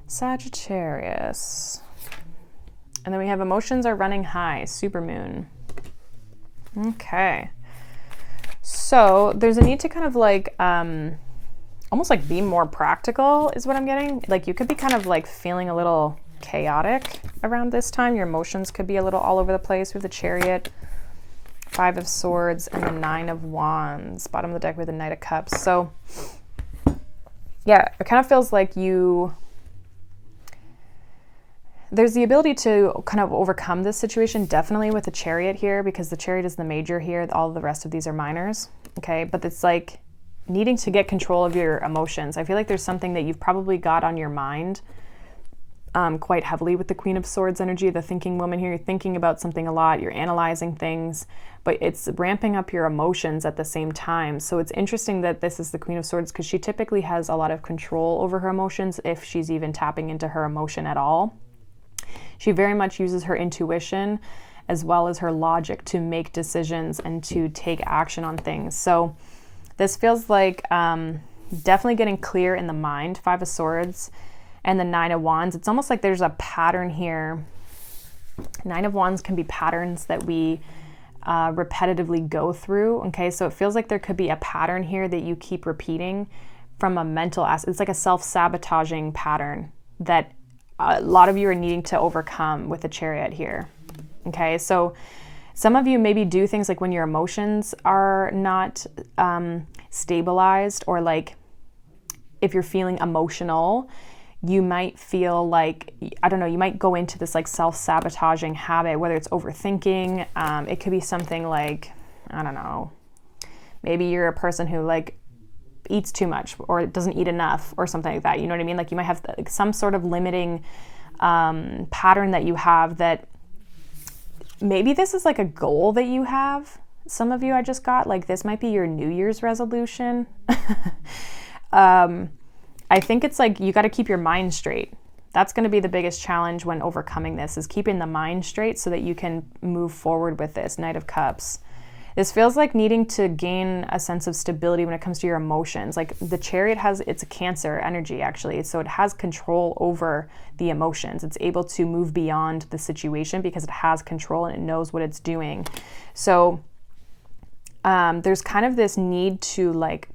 Sagittarius. And then we have Emotions Are Running High, Supermoon. Okay. So there's a need to kind of like, almost like be more practical is what I'm getting. Like you could be kind of like feeling a little chaotic around this time. Your emotions could be a little all over the place with the Chariot, Five of Swords, and the Nine of Wands. Bottom of the deck with the Knight of Cups. So yeah, it kind of feels like there's the ability to kind of overcome this situation, definitely with the Chariot here, because the Chariot is the major here. All the rest of these are minors, okay? But it's like needing to get control of your emotions. I feel like there's something that you've probably got on your mind quite heavily with the Queen of Swords energy, the thinking woman here. You're thinking about something a lot, you're analyzing things, but it's ramping up your emotions at the same time. So it's interesting that this is the Queen of Swords, because she typically has a lot of control over her emotions, if she's even tapping into her emotion at all. She very much uses her intuition as well as her logic to make decisions and to take action on things. So this feels like definitely getting clear in the mind. 5 of Swords and the 9 of Wands. It's almost like there's a pattern here. 9 of Wands can be patterns that we repetitively go through. Okay, so it feels like there could be a pattern here that you keep repeating from a mental aspect. It's like a self-sabotaging pattern that a lot of you are needing to overcome with the Chariot here. Okay, so some of you maybe do things like when your emotions are not stabilized, or like if you're feeling emotional, you might feel like, I don't know, you might go into this like self-sabotaging habit, whether it's overthinking. It could be something like, I don't know, maybe you're a person who like eats too much or doesn't eat enough or something like that. You know what I mean? Like you might have like some sort of limiting pattern that you have, that maybe this is like a goal that you have. Some of you, I just got like, this might be your New Year's resolution. I think it's like you got to keep your mind straight. That's going to be the biggest challenge when overcoming this, is keeping the mind straight so that you can move forward with this. Knight of Cups. This feels like needing to gain a sense of stability when it comes to your emotions. Like the Chariot it's a Cancer energy actually. So it has control over the emotions. It's able to move beyond the situation because it has control and it knows what it's doing. So there's kind of this need to like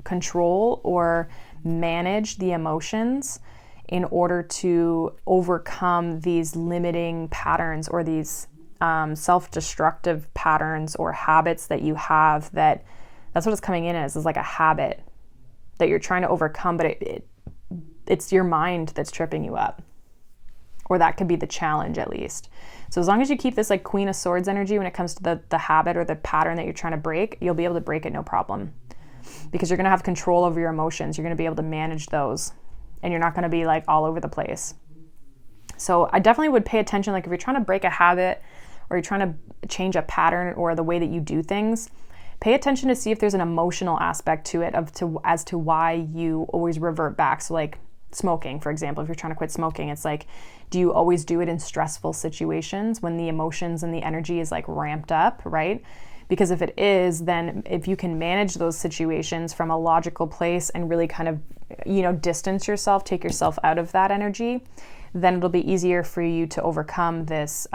control or manage the emotions in order to overcome these limiting patterns, or these self-destructive patterns or habits that you have. That's what it's coming in as, is like a habit that you're trying to overcome, but it's your mind that's tripping you up, or that could be the challenge at least. So as long as you keep this like Queen of Swords energy when it comes to the habit or the pattern that you're trying to break, you'll be able to break it no problem, because you're going to have control over your emotions. You're going to be able to manage those, and you're not going to be like all over the place. So I definitely would pay attention, like if you're trying to break a habit or you're trying to change a pattern or the way that you do things, pay attention to see if there's an emotional aspect to it as to why you always revert back. So like smoking, for example, if you're trying to quit smoking, it's like, do you always do it in stressful situations when the emotions and the energy is like ramped up, right? Because if it is, then if you can manage those situations from a logical place and really kind of, you know, distance yourself, take yourself out of that energy, then it'll be easier for you to overcome this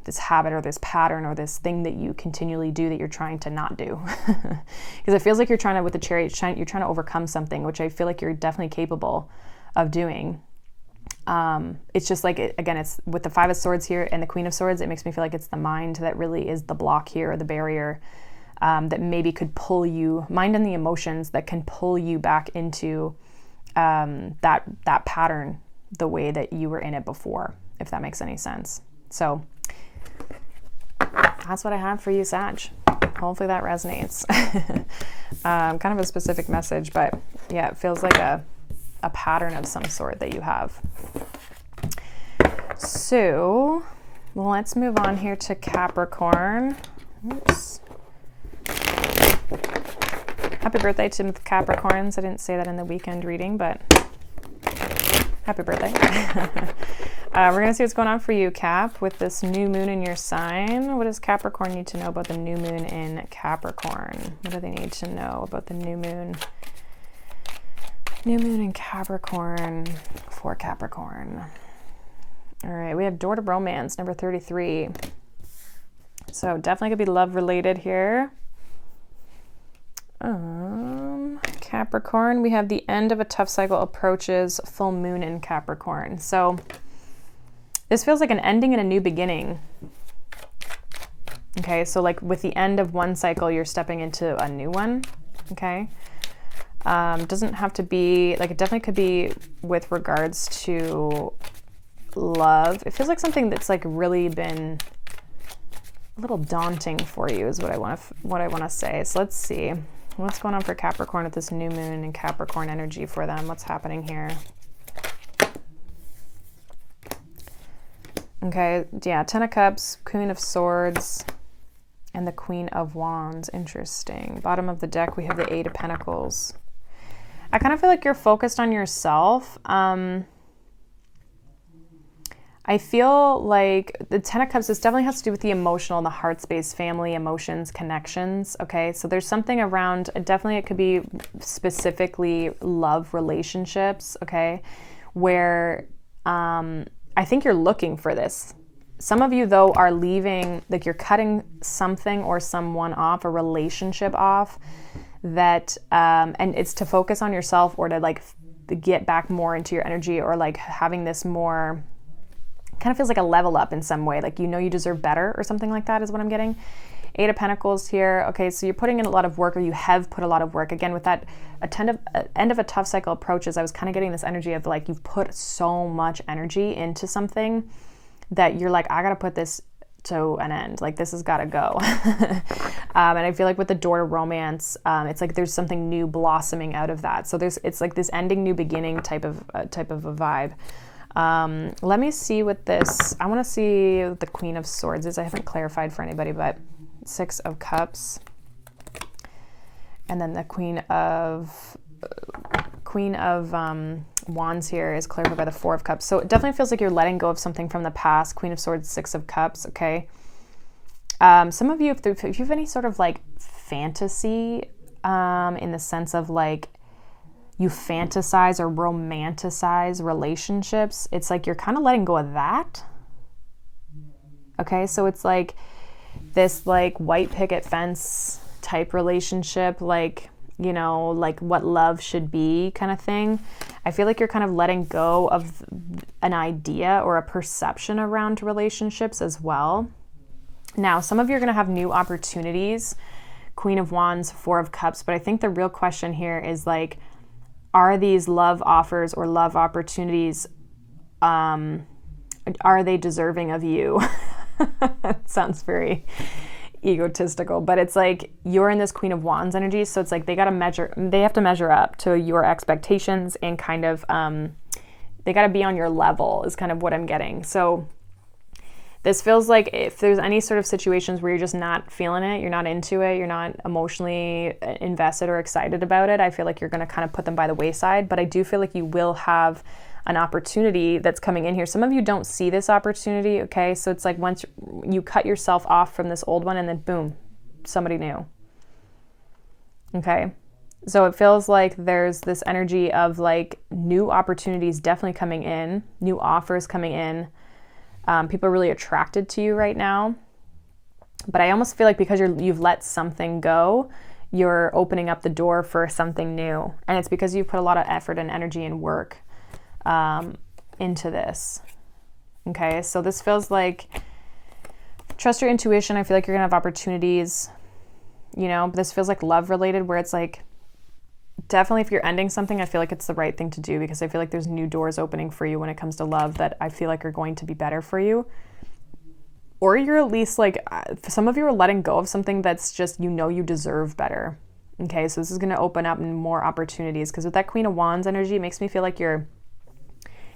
this habit or this pattern or this thing that you continually do that you're trying to not do. Because it feels like you're trying to, with the Chariot, you're trying to overcome something, which I feel like you're definitely capable of doing. It's just like, again, it's with the 5 of Swords here and the Queen of Swords, it makes me feel like it's the mind that really is the block here, or the barrier that maybe could pull you, mind and the emotions that can pull you back into that pattern the way that you were in it before, if that makes any sense. So that's what I have for you, Sag. Hopefully that resonates. Kind of a specific message, but yeah, it feels like a pattern of some sort that you have. So let's move on here to Capricorn. Oops. Happy birthday to the Capricorns. I didn't say that in the weekend reading, but happy birthday. We're going to see what's going on for you, Cap, with this new moon in your sign. What does Capricorn need to know about the new moon in Capricorn? What do they need to know about the new moon? New moon in Capricorn for Capricorn. All right, we have Door to Romance, number 33. So definitely could be love related here. Capricorn, we have the end of a tough cycle approaches, full moon in Capricorn. So this feels like an ending and a new beginning. Okay, so like with the end of one cycle, you're stepping into a new one. Okay. Doesn't have to be, like, it definitely could be with regards to love. It feels like something that's like really been a little daunting for you is what I want to say. So let's see. What's going on for Capricorn with this new moon and Capricorn energy for them? What's happening here? Okay, yeah, Ten of Cups, Queen of Swords, and the Queen of Wands. Interesting. Bottom of the deck, we have the Eight of Pentacles. I kind of feel like you're focused on yourself. I feel like the Ten of Cups, this definitely has to do with the emotional, the heart space, family, emotions, connections, okay? So there's something around, definitely it could be specifically love relationships, okay? Where I think you're looking for this. Some of you, though, are leaving, like you're cutting something or someone off, a relationship off, that, and it's to focus on yourself or to like get back more into your energy, or like having this more, kind of feels like a level up in some way, like you know you deserve better or something like that is what I'm getting. Eight of Pentacles here. Okay, so you're putting in a lot of work, or you have put a lot of work. Again, with that end of a tough cycle approaches, I was kind of getting this energy of like you've put so much energy into something that you're like, I got to put this to an end. Like this has got to go. And I feel like with the door to romance, it's like there's something new blossoming out of that. So it's like this ending, new beginning type of a vibe. Let me see what this, I want to see what the Queen of Swords is. I haven't clarified for anybody, but Six of Cups, and then the Queen of Wands here is clarified by the Four of Cups. So it definitely feels like you're letting go of something from the past. Queen of Swords, Six of Cups. Okay. Some of you, if you have any sort of like fantasy, in the sense of like you fantasize or romanticize relationships, it's like you're kind of letting go of that. Okay. So it's like this like white picket fence type relationship, like, you know, like what love should be kind of thing. I feel like you're kind of letting go of an idea or a perception around relationships as well. Now, some of you are going to have new opportunities, Queen of Wands, Four of Cups, but I think the real question here is like, are these love offers or love opportunities, are they deserving of you? It sounds very egotistical, but it's like you're in this Queen of Wands energy, so it's like they have to measure up to your expectations, and kind of they got to be on your level is kind of what I'm getting. So this feels like if there's any sort of situations where you're just not feeling it, you're not into it, you're not emotionally invested or excited about it, I feel like you're going to kind of put them by the wayside. But I do feel like you will have an opportunity that's coming in here. Some of you don't see this opportunity, okay? So it's like once you cut yourself off from this old one, and then boom, somebody new. Okay? So it feels like there's this energy of like new opportunities definitely coming in, new offers coming in. People are really attracted to you right now. But I almost feel like because you've let something go, you're opening up the door for something new. And it's because you've put a lot of effort and energy and work into this. Okay, so this feels like trust your intuition. I feel like you're gonna have opportunities, you know. This feels like love related, where it's like definitely if you're ending something, I feel like it's the right thing to do, because I feel like there's new doors opening for you when it comes to love that I feel like are going to be better for you. Or you're at least like, some of you are letting go of something that's just, you know, you deserve better. Okay, so this is going to open up more opportunities, because with that Queen of Wands energy, it makes me feel like you're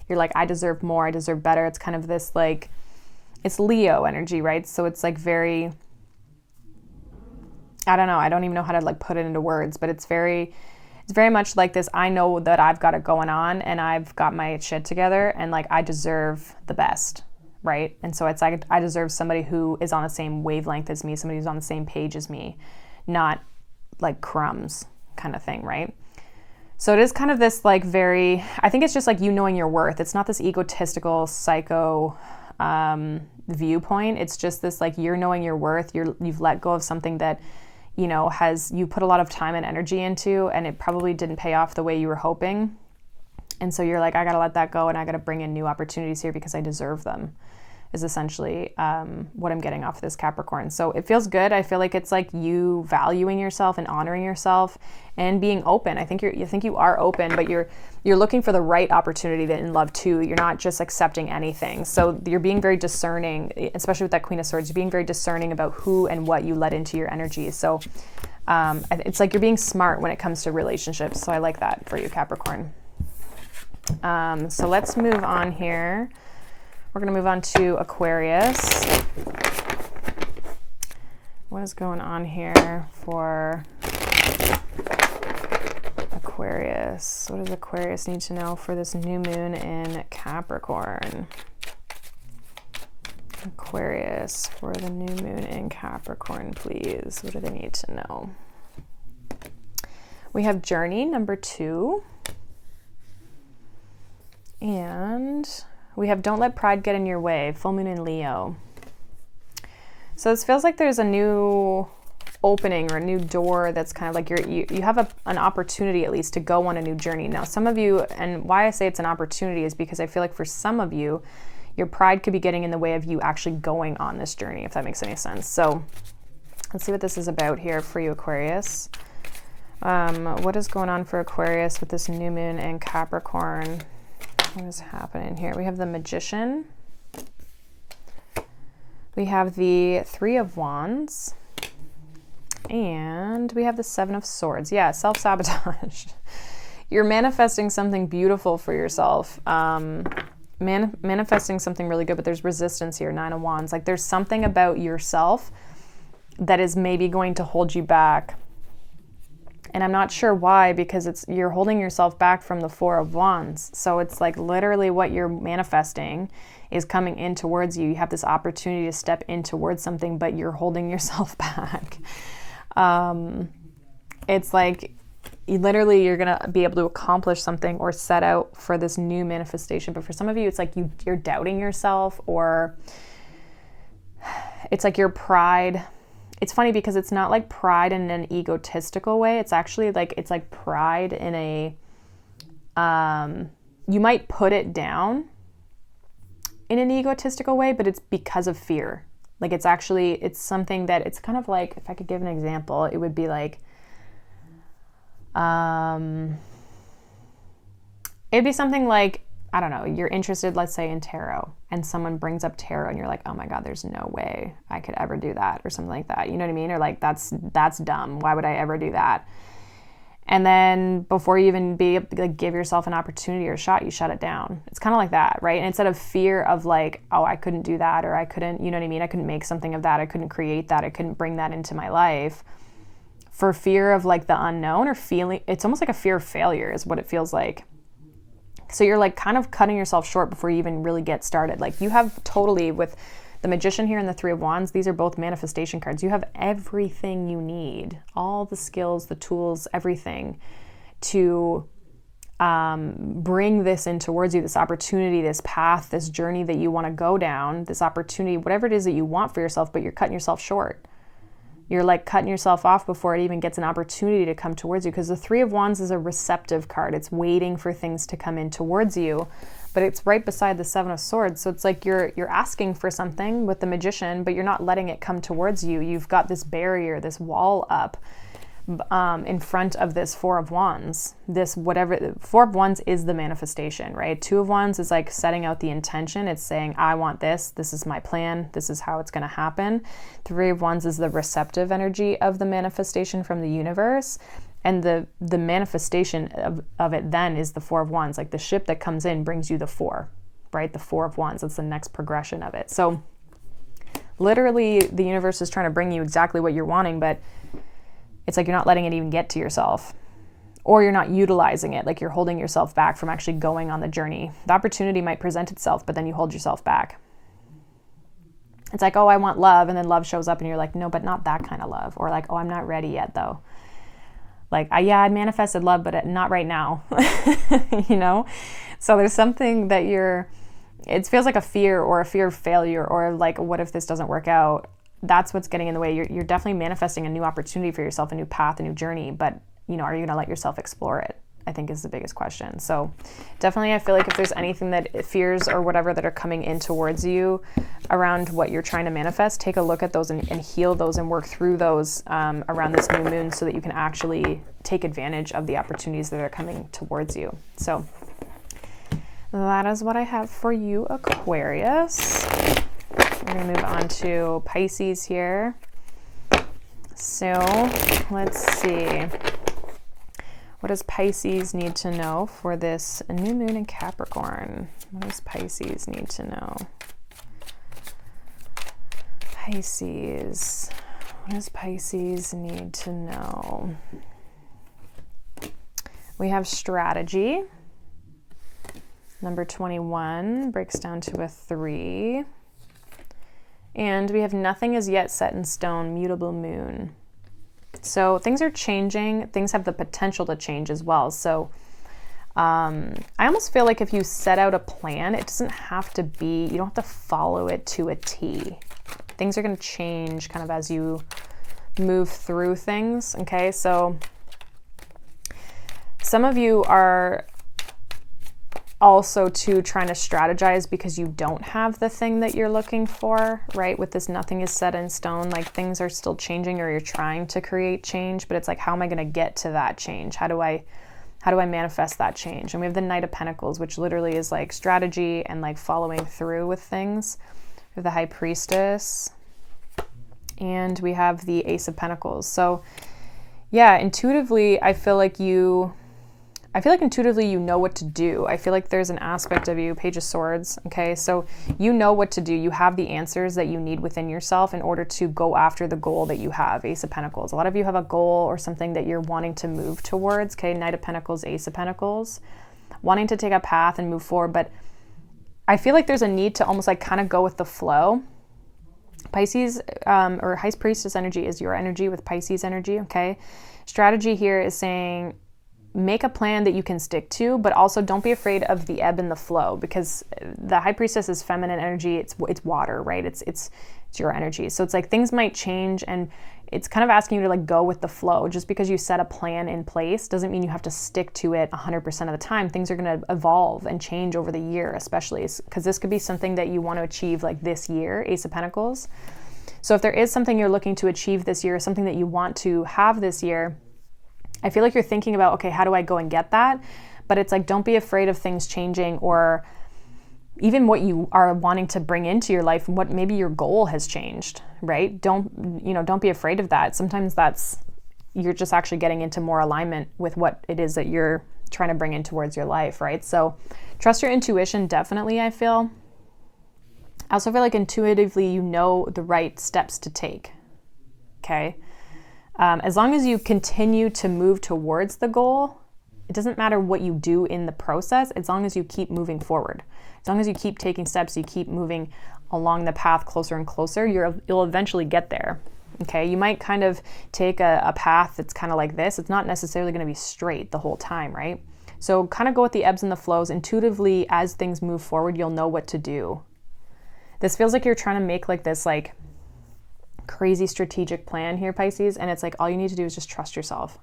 like, I deserve more, I deserve better. It's kind of this like, it's Leo energy, right? So it's like very, I don't know, I don't even know how to like put it into words, but it's very much like this, I know that I've got it going on and I've got my shit together, and like I deserve the best, right? And so it's like I deserve somebody who is on the same wavelength as me, somebody who's on the same page as me, not like crumbs kind of thing, right? So it is kind of this like very, I think it's just like you knowing your worth. It's not this egotistical psycho viewpoint. It's just this like you're knowing your worth. You've let go of something that, you know, you put a lot of time and energy into, and it probably didn't pay off the way you were hoping. And so you're like, I got to let that go, and I got to bring in new opportunities here because I deserve them, is essentially what I'm getting off this Capricorn. So it feels good. I feel like it's like you valuing yourself and honoring yourself and being open. I think you are open, but you're looking for the right opportunity in love too. You're not just accepting anything. So you're being very discerning, especially with that Queen of Swords. You're being very discerning about who and what you let into your energy. So It's like you're being smart when it comes to relationships. So I like that for you, Capricorn. So let's move on here. We're going to move on to Aquarius. What is going on here for Aquarius? What does Aquarius need to know for this new moon in Capricorn? Aquarius for the new moon in Capricorn, please. What do they need to know? We have journey number 2. And we have don't let pride get in your way, full moon in Leo. So this feels like there's a new opening or a new door that's kind of like you have an opportunity at least to go on a new journey. Now, some of you, and why I say it's an opportunity is because I feel like for some of you, your pride could be getting in the way of you actually going on this journey, if that makes any sense. So let's see what this is about here for you, Aquarius. What is going on for Aquarius with this new moon and Capricorn? What is happening here? We have the Magician. We have the 3 of Wands. And we have the 7 of Swords. Yeah, self-sabotage. You're manifesting something beautiful for yourself. Manifesting something really good, but there's resistance here, 9 of Wands. Like there's something about yourself that is maybe going to hold you back. And I'm not sure why, because you're holding yourself back from the 4 of Wands. So it's like literally what you're manifesting is coming in towards you. You have this opportunity to step in towards something, but you're holding yourself back. It's like you're going to be able to accomplish something or set out for this new manifestation. But for some of you, it's like you're doubting yourself, or it's like your pride. It's funny because it's not like pride in an egotistical way. It's actually like, it's like pride in a, you might put it down in an egotistical way, but it's because of fear. Like it's something that it's kind of like, if I could give an example, it would be like, it'd be something like, I don't know, you're interested, let's say in tarot, and someone brings up tarot and you're like, oh my God, there's no way I could ever do that, or something like that. You know what I mean? Or like, that's dumb. Why would I ever do that? And then before you even give yourself an opportunity or a shot, you shut it down. It's kind of like that, right? And instead of fear of like, oh, I couldn't do that, or I couldn't, you know what I mean? I couldn't make something of that. I couldn't create that. I couldn't bring that into my life. For fear of like the unknown, or feeling, it's almost like a fear of failure is what it feels like. So you're like kind of cutting yourself short before you even really get started. Like you have totally, with the Magician here and the 3 of Wands, these are both manifestation cards. You have everything you need, all the skills, the tools, everything to bring this in towards you, this opportunity, this path, this journey that you want to go down, this opportunity, whatever it is that you want for yourself, but you're cutting yourself short. You're like cutting yourself off before it even gets an opportunity to come towards you, because the 3 of Wands is a receptive card. It's waiting for things to come in towards you, but it's right beside the 7 of Swords. So it's like you're asking for something with the Magician, but you're not letting it come towards you. You've got this barrier, this wall up in front of this 4 of Wands. This whatever, 4 of Wands is the manifestation, right? 2 of Wands is like setting out the intention. It's saying, I want this. This is my plan. This is how it's going to happen. 3 of Wands is the receptive energy of the manifestation from the universe. And the manifestation of it then is the 4 of Wands. Like the ship that comes in brings you the 4, right? The 4 of Wands. That's the next progression of it. So literally the universe is trying to bring you exactly what you're wanting, but it's like you're not letting it even get to yourself, or you're not utilizing it. Like you're holding yourself back from actually going on the journey. The opportunity might present itself, but then you hold yourself back. It's like, oh, I want love. And then love shows up and you're like, no, but not that kind of love. Or like, oh, I'm not ready yet though. Like, I manifested love, but not right now, you know? So there's something that it feels like a fear of failure, or like, what if this doesn't work out? That's what's getting in the way. You're definitely manifesting a new opportunity for yourself, a new path, a new journey, but you know, are you going to let yourself explore it? I think is the biggest question. So definitely, I feel like if there's anything that fears or whatever that are coming in towards you around what you're trying to manifest, take a look at those and heal those and work through those around this new moon, so that you can actually take advantage of the opportunities that are coming towards you. So that is what I have for you, Aquarius. We're going to move on to Pisces here. So let's see. What does Pisces need to know for this new moon in Capricorn? What does Pisces need to know? Pisces. What does Pisces need to know? We have strategy. Number 21 breaks down to a 3. And we have nothing is yet set in stone, mutable moon. So things are changing. Things have the potential to change as well. So I almost feel like if you set out a plan, it doesn't have to be, you don't have to follow it to a T. Things are going to change kind of as you move through things. Okay, so some of you are also too trying to strategize because you don't have the thing that you're looking for, right? With this nothing is set in stone, like things are still changing, or you're trying to create change, but it's like, how am I going to get to that change? How do I manifest that change? And we have the Knight of Pentacles, which literally is like strategy and like following through with things. We have the High Priestess, and we have the Ace of Pentacles. So yeah, intuitively, I feel like intuitively you know what to do. I feel like there's an aspect of you, Page of Swords, okay? So you know what to do. You have the answers that you need within yourself in order to go after the goal that you have, Ace of Pentacles. A lot of you have a goal or something that you're wanting to move towards, okay? Knight of Pentacles, Ace of Pentacles, wanting to take a path and move forward, but I feel like there's a need to almost like kind of go with the flow. Pisces or High Priestess energy is your energy with Pisces energy, okay? Strategy here is saying, make a plan that you can stick to, but also don't be afraid of the ebb and the flow, because the High Priestess is feminine energy. It's water, right? It's your energy. So it's like things might change, and it's kind of asking you to like go with the flow. Just because you set a plan in place doesn't mean you have to stick to it 100% of the time. Things are going to evolve and change over the year, especially because this could be something that you want to achieve like this year, Ace of Pentacles. So if there is something you're looking to achieve this year, something that you want to have this year, I feel like you're thinking about, okay, how do I go and get that? But it's like, don't be afraid of things changing, or even what you are wanting to bring into your life, and what maybe your goal has changed, right? Don't be afraid of that. Sometimes you're just actually getting into more alignment with what it is that you're trying to bring in towards your life, right? So trust your intuition, definitely, I feel. I also feel like intuitively you know the right steps to take, okay? As long as you continue to move towards the goal, it doesn't matter what you do in the process, as long as you keep moving forward. As long as you keep taking steps, you keep moving along the path closer and closer, you'll eventually get there, okay? You might kind of take a path that's kind of like this. It's not necessarily going to be straight the whole time, right? So kind of go with the ebbs and the flows. Intuitively, as things move forward, you'll know what to do. This feels like you're trying to make like this like crazy strategic plan here, Pisces, and it's like all you need to do is just trust yourself.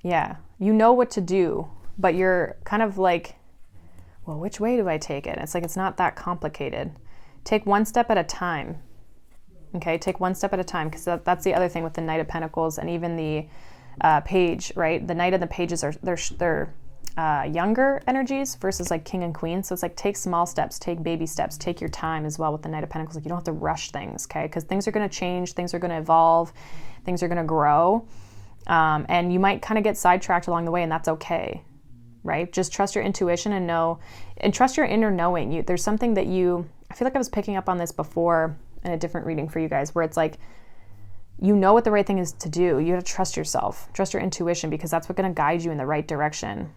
Yeah, you know what to do, but you're kind of like, well, which way do I take it? It's like, it's not that complicated. Take one step at a time. Okay, take one step at a time, because that's the other thing with the Knight of Pentacles and even the Page, right? The Knight and the Pages are they're younger energies versus like King and Queen. So it's like, take small steps, take baby steps, take your time as well with the Knight of Pentacles. Like, you don't have to rush things, okay? Because things are going to change, things are going to evolve, things are going to grow. And you might kind of get sidetracked along the way, and that's okay, right? Just trust your intuition and know, and trust your inner knowing. There's something that I feel like I was picking up on this before in a different reading for you guys, where it's like, you know what the right thing is to do. You have to trust yourself, trust your intuition, because that's what's going to guide you in the right direction.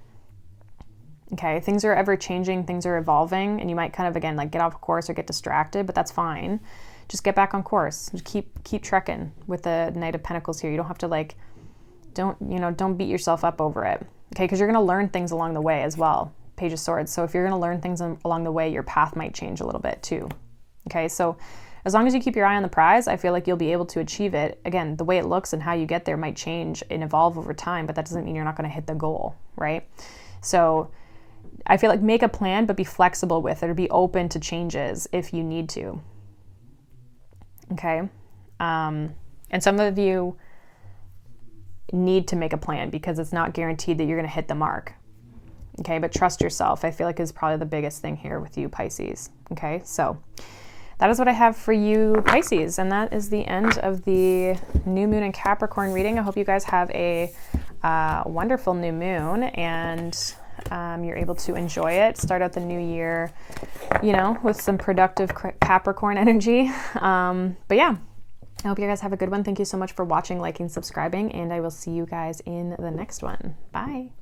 Okay, things are ever changing, things are evolving, and you might kind of, again, like get off course or get distracted, but that's fine. Just get back on course. Just keep trekking with the Knight of Pentacles here. You don't have to like, don't beat yourself up over it. Okay, because you're going to learn things along the way as well. Page of Swords. So if you're going to learn things along the way, your path might change a little bit too. Okay, so as long as you keep your eye on the prize, I feel like you'll be able to achieve it. Again, the way it looks and how you get there might change and evolve over time, but that doesn't mean you're not going to hit the goal, right? So I feel like make a plan, but be flexible with it, or be open to changes if you need to. Okay. And some of you need to make a plan because it's not guaranteed that you're going to hit the mark. Okay. But trust yourself, I feel like, is probably the biggest thing here with you, Pisces. Okay. So that is what I have for you, Pisces. And that is the end of the new moon and Capricorn reading. I hope you guys have a wonderful new moon, and you're able to enjoy it. Start out the new year, you know, with some productive Capricorn energy. But yeah, I hope you guys have a good one. Thank you so much for watching, liking, subscribing, and I will see you guys in the next one. Bye.